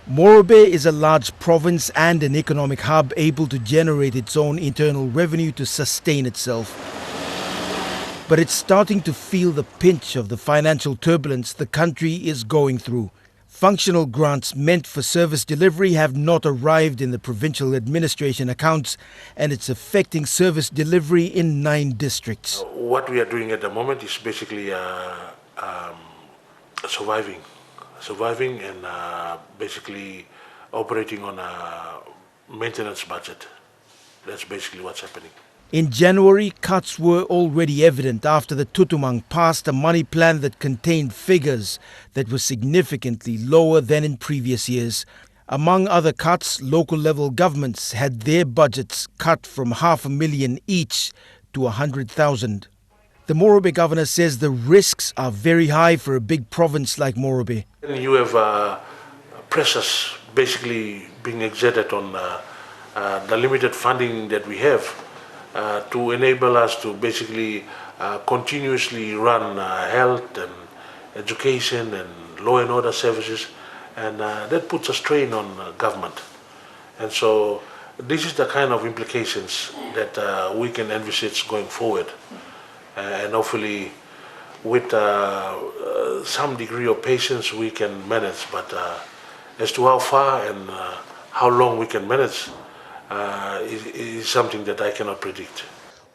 Morobe is a large province and an economic hub able to generate its own internal revenue to sustain itself. But it's starting to feel the pinch of the financial turbulence the country is going through. Functional grants meant for service delivery have not arrived in the provincial administration accounts, and it's affecting service delivery in 9 districts. What we are doing at the moment is basically surviving and basically operating on a maintenance budget. That's basically what's happening. In January, cuts were already evident after the Tutumang passed a money plan that contained figures that were significantly lower than in previous years. Among other cuts, local level governments had their budgets cut from $500,000 each to $100,000. The Morobe Governor says the risks are very high for a big province like Morobe. You have pressures basically being exerted on the limited funding that we have to enable us to basically continuously run health and education and law and order services, and that puts a strain on government. And so this is the kind of implications that we can envisage going forward. And hopefully with some degree of patience we can manage, but as to how far and how long we can manage is something that I cannot predict.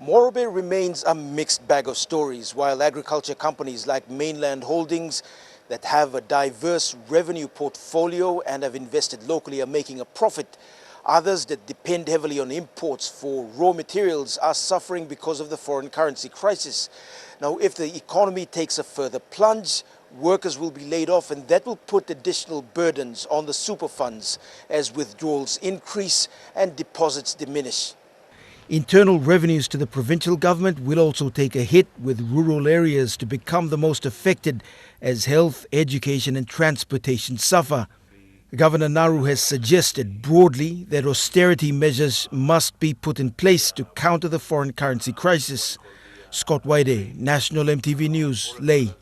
Morobe remains a mixed bag of stories, while agriculture companies like Mainland Holdings that have a diverse revenue portfolio and have invested locally are making a profit. Others that depend heavily on imports for raw materials are suffering because of the foreign currency crisis. Now, if the economy takes a further plunge, workers will be laid off, and that will put additional burdens on the super funds as withdrawals increase and deposits diminish. Internal revenues to the provincial government will also take a hit, with rural areas to become the most affected as health, education and transportation suffer. Governor Naru has suggested broadly that austerity measures must be put in place to counter the foreign currency crisis. Scott Waide, National EMTV News, Lae.